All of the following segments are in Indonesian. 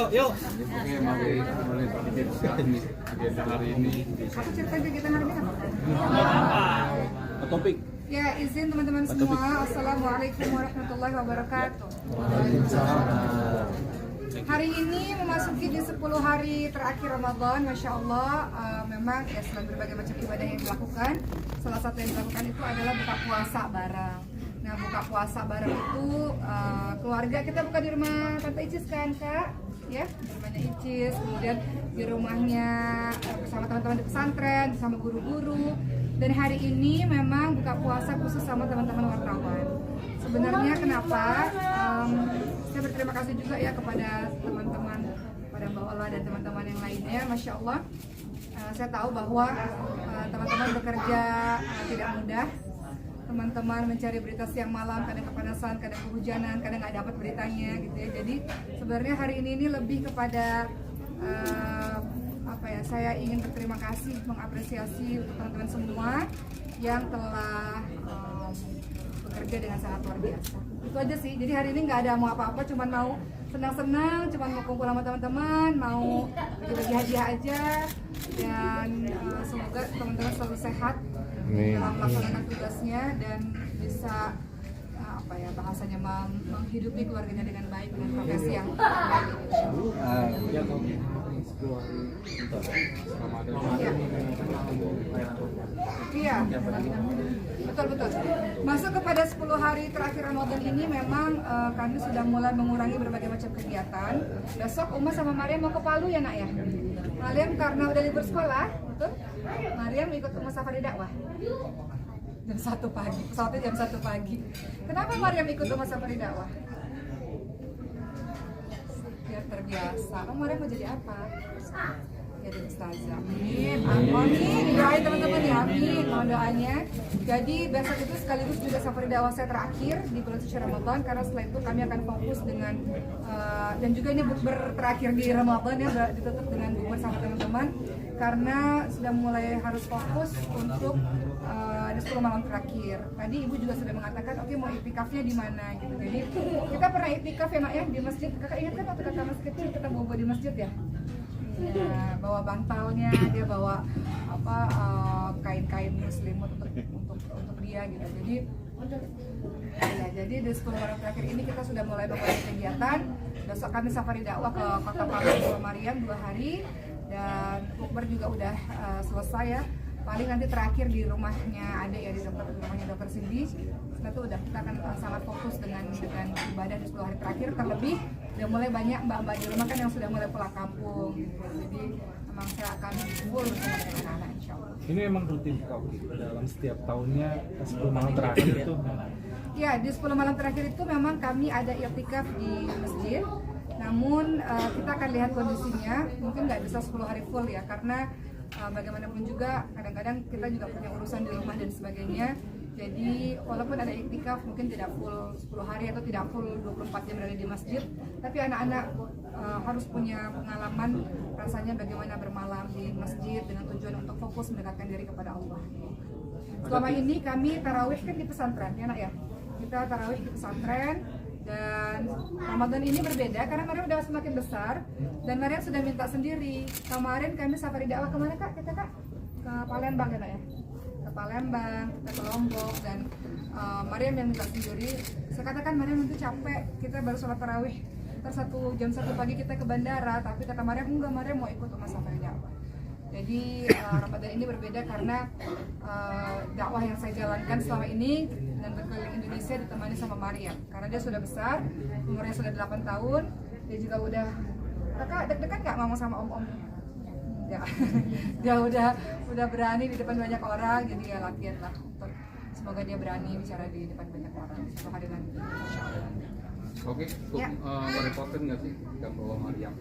yuk. Oke, mari agenda hari ini. Cerita kegiatan hari ini apa? Topik. Ya, izin teman-teman semua. Assalamualaikum warahmatullahi wabarakatuh. Hari ini memasuki di 10 hari terakhir Ramadan, Masya Allah. Memang ya selain berbagai macam ibadah yang dilakukan, salah satu yang dilakukan itu adalah buka puasa bareng. Nah, buka puasa bareng itu keluarga kita buka di rumah Tante Icis kan, Kak? Ya, di rumahnya Icis, kemudian di rumahnya bersama teman-teman di pesantren, bersama guru-guru. Dan hari ini memang buka puasa khusus sama teman-teman wartawan. Sebenarnya kenapa? Saya berterima kasih juga ya kepada teman-teman, pada Mbak Ola dan teman-teman yang lainnya. Masya Allah, saya tahu bahwa teman-teman bekerja tidak mudah. Teman-teman mencari berita siang malam, kadang kepanasan, kadang kehujanan, kadang nggak dapat beritanya gitu ya. Jadi sebenarnya hari ini lebih kepada saya ingin berterima kasih, mengapresiasi untuk teman-teman semua yang telah bekerja dengan sangat luar biasa. Itu aja sih. Jadi hari ini nggak ada mau apa-apa, cuman mau senang-senang, cuman mau kumpul sama teman-teman, mau bagi-bagi hadiah aja. Dan semoga teman-teman selalu sehat dalam melaksanakan tugasnya dan bisa bahasanya menghidupi keluarganya dengan baik, dengan profesi yang baik. Iya, betul. Masuk kepada 10 hari terakhir Ramadan ini memang kami sudah mulai mengurangi berbagai macam kegiatan. Besok Uma sama Mariam mau ke Palu ya nak ya? Mariam karena udah libur sekolah, betul? Mariam ikut Uma safari dakwah jam 1 pagi, pesawatnya jam 1 pagi. Kenapa Mariam ikut Uma safari dakwah? Biar terbiasa. Mariam mau jadi apa? Jadi ustazah. Amin. Amin. Doain teman-teman ya. Amin. Mohon doanya. Jadi besok itu sekaligus juga safari dakwah saya terakhir di bulan suci Ramadan, karena setelah itu kami akan fokus dengan dan juga ini bukber terakhir di Ramadan ya, ditutup dengan bukber sama teman-teman karena sudah mulai harus fokus untuk di 10 malam terakhir. Tadi ibu juga sudah mengatakan oke, mau iktikafnya di mana gitu. Jadi kita pernah iktikaf ya nak ya di masjid. Kakak ingat kan waktu kakak masih kecil kita bawa di masjid ya? Ya, bawa bantalnya, dia bawa kain-kain muslimut untuk dia gitu. Jadi di 10 malam terakhir ini kita sudah mulai memulai kegiatan. Besok kami safari dakwah ke Kota Palu Pulau Mariam 2 hari dan bukber juga udah selesai ya. Paling nanti terakhir di rumahnya ada ya, di rumahnya Dokter Cindy. Setelah itu udah kita akan sangat fokus dengan ibadah di 10 hari terakhir. Terlebih udah mulai banyak mbak-mbak di rumah kan yang sudah mulai pulang kampung gitu. Jadi memang saya akan kumpul bersama dengan anak-anak insya Allah. Ini memang rutin kau dalam setiap tahunnya 10 malam terakhir itu? Ya, di 10 malam terakhir itu memang kami ada i'tikaf di masjid. Namun kita akan lihat kondisinya, mungkin nggak bisa 10 hari full ya, karena bagaimanapun juga kadang-kadang kita juga punya urusan di rumah dan sebagainya. Jadi walaupun ada iktikaf mungkin tidak full 10 hari atau tidak full 24 jam berada di masjid, tapi anak-anak harus punya pengalaman rasanya bagaimana bermalam di masjid dengan tujuan untuk fokus mendekatkan diri kepada Allah. Selama ini kami tarawih kan di pesantren ya nak ya, kita tarawih di pesantren. Dan Ramadan ini berbeda karena Mariam udah semakin besar dan Mariam sudah minta sendiri. Kemarin kami safari dakwah kemana kak? Kita kak ke Palembang ya, ke Palembang, kita ke Lombok dan Mariam yang minta sendiri. Saya katakan Mariam itu capek, kita baru sholat tarawih. Ntar jam 1 pagi kita ke bandara, tapi kata Mariam enggak, Mariam mau ikut rumah safari dakwah. Jadi Ramadan ini berbeda karena dakwah yang saya jalankan selama ini dan berkeliling Indonesia ditemani sama Mariam. Karena dia sudah besar, umurnya sudah 8 tahun, dia juga udah, kakak deg-degan nggak ngomong sama om-om? Ya, dia udah berani di depan banyak orang, jadi ya latihan lah. Semoga dia berani bicara di depan banyak orang suatu hari nanti. Oke, ya. Merepotin nggak sih ketika bawa Mariam?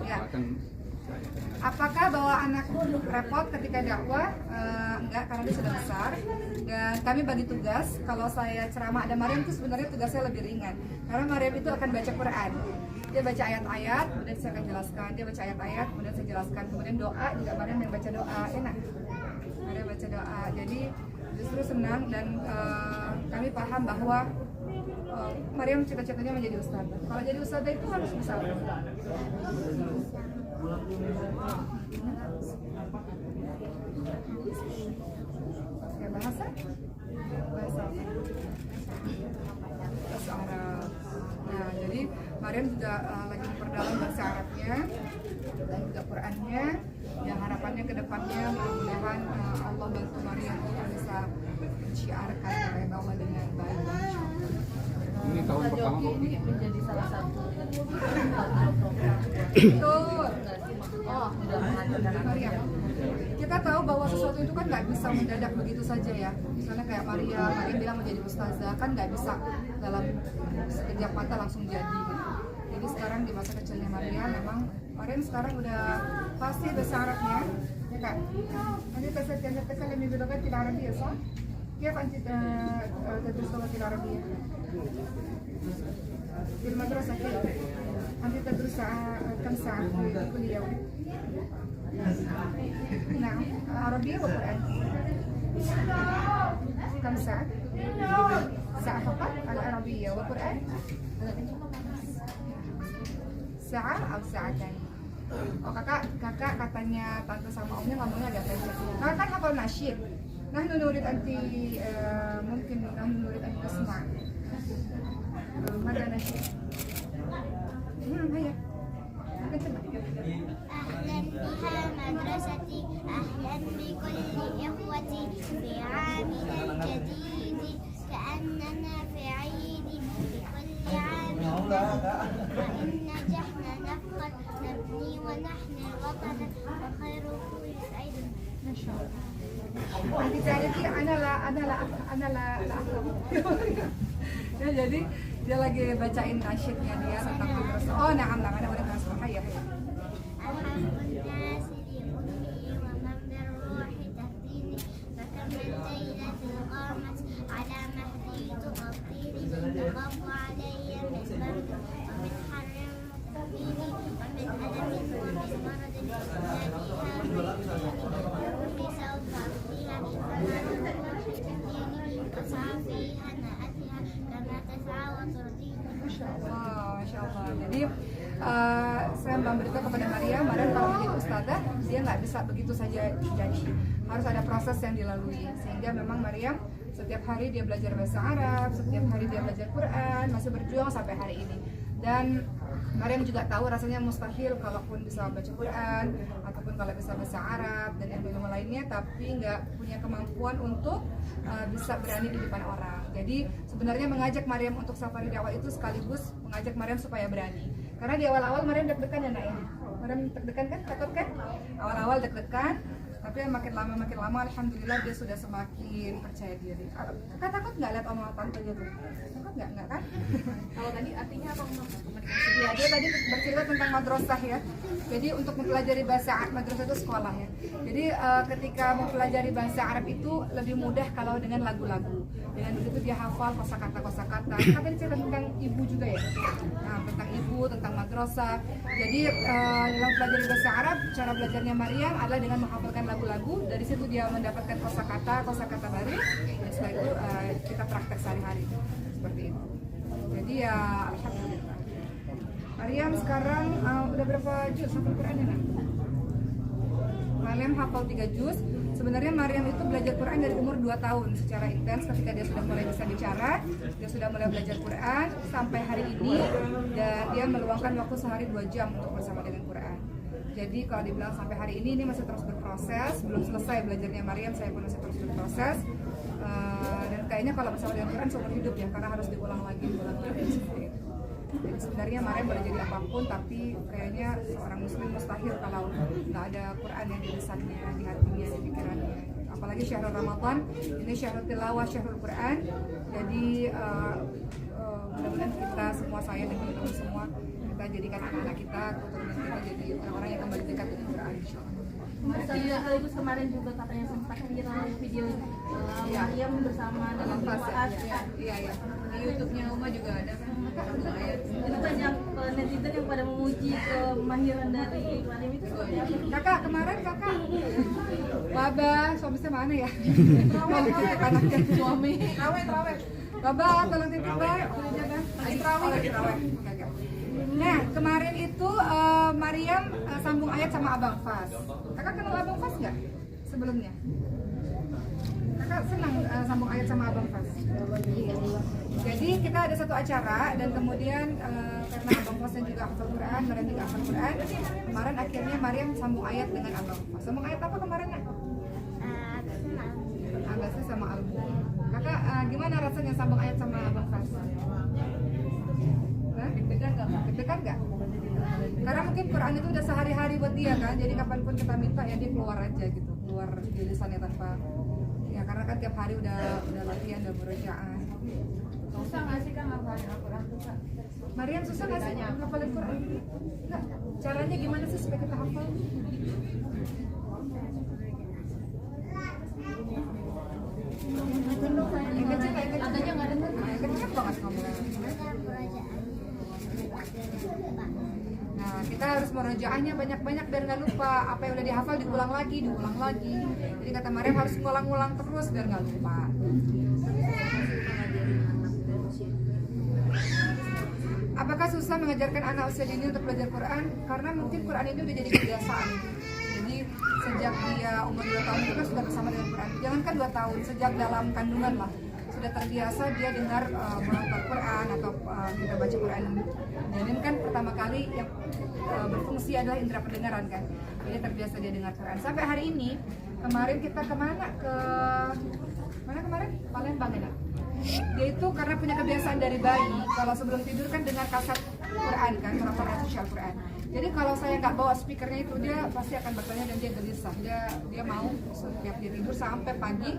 Ya. Apakah bawa anakku repot ketika dakwah? Enggak, karena dia sudah besar. Dan kami bagi tugas, kalau saya ceramah ada Mariam itu sebenarnya tugasnya lebih ringan. Karena Mariam itu akan baca Quran. Dia baca ayat-ayat, kemudian saya akan jelaskan. Dia baca ayat-ayat, kemudian saya jelaskan. Kemudian doa, juga Mariam yang baca doa. Enak, Mariam baca doa. Jadi justru senang dan kami paham bahwa Mariam cita-citanya menjadi ustazah. Kalau jadi ustazah itu harus bisa apa? Ya, bahasa apa? Bahasa Arab. Nah, jadi Mariam juga lagi memperdalam bahasa Arabnya dan juga Qurannya. Ya, harapannya ke depannya mudah-mudahan Allah bantu Mariam untuk bisa menciarkan kata Allah dengan baik. Ini tahun pertama kok. Ini menjadi salah satu Betul. oh sudah menghadirkan Mariam. Kita tahu bahwa sesuatu itu kan nggak bisa mendadak begitu saja ya. Misalnya kayak Mariam bilang mau jadi ustazah kan nggak bisa dalam sekejap mata langsung jadi. Gitu. Jadi sekarang di masa kecilnya Mariam sekarang udah pasti bahasa Arabnya, ya kan? Nanti تتكلم بلغة العربية صح؟ كيف أنت تدرس اللغة العربية؟ في المدرسة كيف؟ أنت تدرس كم ساعة في كل يوم؟ نعم عربية وقرآن كم ساعة؟ ساعة فقط العربية والقرآن؟ ساعة أو ساعتين؟ Oh kakak katanya tante sama omnya ngomongnya agak pendek. Kakak kan hafal nasyid. Nahnu nurid anti mungkin nahnu nurid anti tasma'. Mana nasyid? Hayya. أهلا بها مدرستي أهلا بكل إخوتي في عامنا الجديد كأننا في عيد بكل عام وإن نجحنا نفخر نبني ونحمي وطنا وخيره يسعدنا. ما شاء الله. Nanti cari ana la ya, jadi dia lagi bacain nasyidnya dia tentang madrasah. Oh, na'am ana udah masuk hayya. الحمد الناس لأمي ومن بالروح تهديني فكم من ليلة قامت على مهدي تغطيني تخاف علي من برد ومن حر تهديني ومن ألم ومن مرض ناديها روحي سوف أهديها فما الروح تهديني وأسعى فيها نأتيها كما تسعى وترضيني. Masya Allah. Jadi saya memberitahu kepada Mariam kalau menjadi ustazah dia nggak bisa begitu saja jadi, harus ada proses yang dilalui. Sehingga memang Mariam setiap hari dia belajar bahasa Arab, setiap hari dia belajar Quran, masih berjuang sampai hari ini. Dan Mariam juga tahu rasanya mustahil kalaupun bisa baca Quran ataupun kalau bisa bahasa Arab dan ilmu lainnya, tapi nggak punya kemampuan untuk bisa berani di depan orang. Jadi sebenarnya mengajak Mariam untuk safari dakwah itu sekaligus mengajak Mariam supaya berani. Karena di awal-awal Mariam deg-degan ya nak ya. Mariam deg-degan kan, takut kan? Awal-awal deg-degan, tapi makin lama alhamdulillah dia sudah semakin percaya diri. Kakak takut nggak lihat omongan tantenya tuh? Takut nggak kan? kalau tadi artinya apa komunikasi? Ya, dia tadi bercerita tentang madrasah ya. Jadi untuk mempelajari bahasa Arab, madrasah itu sekolah ya. Jadi ketika mempelajari bahasa Arab itu lebih mudah kalau dengan lagu-lagu. Dengan begitu dia hafal kosakata. Kan tadi cerita tentang ibu juga ya. Nah, tentang ibu, tentang madrasah. Jadi dalam pelajari bahasa Arab, cara belajarnya Mariam adalah dengan menghafalkan lagu-lagu. Dari situ dia mendapatkan kosakata baru. Dan setelah itu kita praktek sehari-hari seperti itu. Jadi ya alhamdulillah. Mariam sekarang udah berapa juz hafal Qurannya nak? Mariam hafal 3 juz. Sebenarnya Mariam itu belajar Quran dari umur 2 tahun secara intens. Ketika dia sudah mulai bisa bicara, dia sudah mulai belajar Quran sampai hari ini, dan dia meluangkan waktu sehari 2 jam untuk bersama dengan Quran. Jadi kalau dibilang sampai hari ini masih terus berproses, belum selesai belajarnya Mariam, saya pun masih terus berproses. Dan kayaknya kalau bersama dengan Quran seumur hidup ya, karena harus diulang lagi seperti itu. Jadi sebenarnya Mariam boleh jadi apapun, tapi kayaknya seorang muslim mustahil kalau nggak ada Quran yang di lisannya, di hatinya, di pikirannya. Apalagi syahrul Ramadan, ini syahrul tilawah, syahrul Quran. Jadi mudah-mudahan kita semua, saya dan teman-teman semua, kita jadikan anak-anak kita, keturunan kita jadi orang-orang yang kembali dekat dengan Quran, insyaallah. Sekaligus kemarin juga katanya sempat viral video Mariam bersama dalam Quran. Iya. Di YouTube-nya Uma juga ada kan. Itu banyak netizen yang pada memuji kemahiran dari Mariam itu seperti apa? Kakak, kemarin kakak Baba, suami saya mana ya? Suami. Terawih. Baba, tolong titip Ba, boleh jaga. Lagi terawih. Oke. Nah, kemarin itu Mariam sambung ayat sama Abang Fas. Kakak kenal Abang Fas nggak sebelumnya? Kakak senang sambung ayat sama Abang Fas. Jadi kita ada satu acara dan kemudian karena Abang Fas juga hafal Quran, Mariam juga hafal Quran. Kemarin akhirnya Mariam sambung ayat dengan Abang Fas. Sambung ayat apa kemarin? Agasnya sama album. Kakak gimana rasanya sambung ayat sama Abang Fas? Deg-degan nggak? Karena mungkin Quran itu udah sehari-hari buat dia kan, jadi kapanpun kita minta ya dia keluar aja gitu, keluar di lisannya tanpa ya karena kan tiap hari udah latihan, udah murojaah. Susah nggak sih Kak ngapalin Al-Quran tuh Kak? Mariam susah nggak sih ngapalin Quran? Nggak. Caranya gimana sih supaya kita hafal? Yang kecil, Katanya nggak dengar. yang kecil banget ngomongnya. Nah, kita harus merojaahnya banyak-banyak biar nggak lupa. Apa yang udah dihafal diulang lagi. Jadi kata Mariam harus ngulang-ngulang terus biar nggak lupa. Apakah susah mengajarkan anak usia dini untuk belajar Quran? Karena mungkin Quran ini udah jadi kebiasaan. Jadi sejak dia umur 2 tahun itu kan sudah bersama dengan Quran. Jangankan 2 tahun, sejak dalam kandungan lah sudah terbiasa dia dengar menghafal Quran atau kita baca Quran. Dan ini kan pertama kali yang berfungsi adalah indera pendengaran kan. Jadi terbiasa dia dengar Quran. Sampai hari ini kemarin kita kemana? Mana kemarin? Palembang ya. Dia itu karena punya kebiasaan dari bayi, kalau sebelum tidur kan dengar kaset Quran kan, merapal sosial Quran. Jadi kalau saya nggak bawa speakernya itu dia pasti akan bertanya dan dia gelisah. Dia mau setiap dia tidur sampai pagi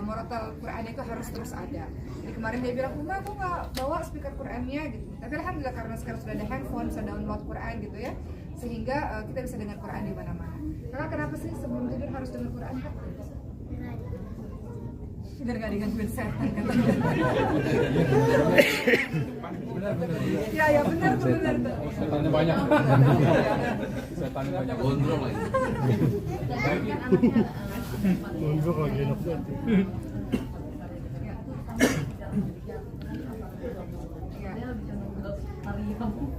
murotal Quran itu harus terus ada. Jadi kemarin dia bilang, "Mama, aku nggak bawa speaker Qurannya gitu." Tapi alhamdulillah karena sekarang sudah ada handphone, bisa download Quran gitu ya, sehingga kita bisa dengar Quran di mana-mana. Kakak kenapa sih sebelum tidur harus dengar Quran Kak? Biar gak digangguin setan katanya. Benar. Ya benar tuh. Setannya banyak. Setannya banyak. Gondrong lagi. Gondrong lagi enak banget.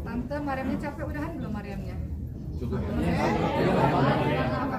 Tante Mariamnya capek udahan belum Mariamnya? Cukup. Apa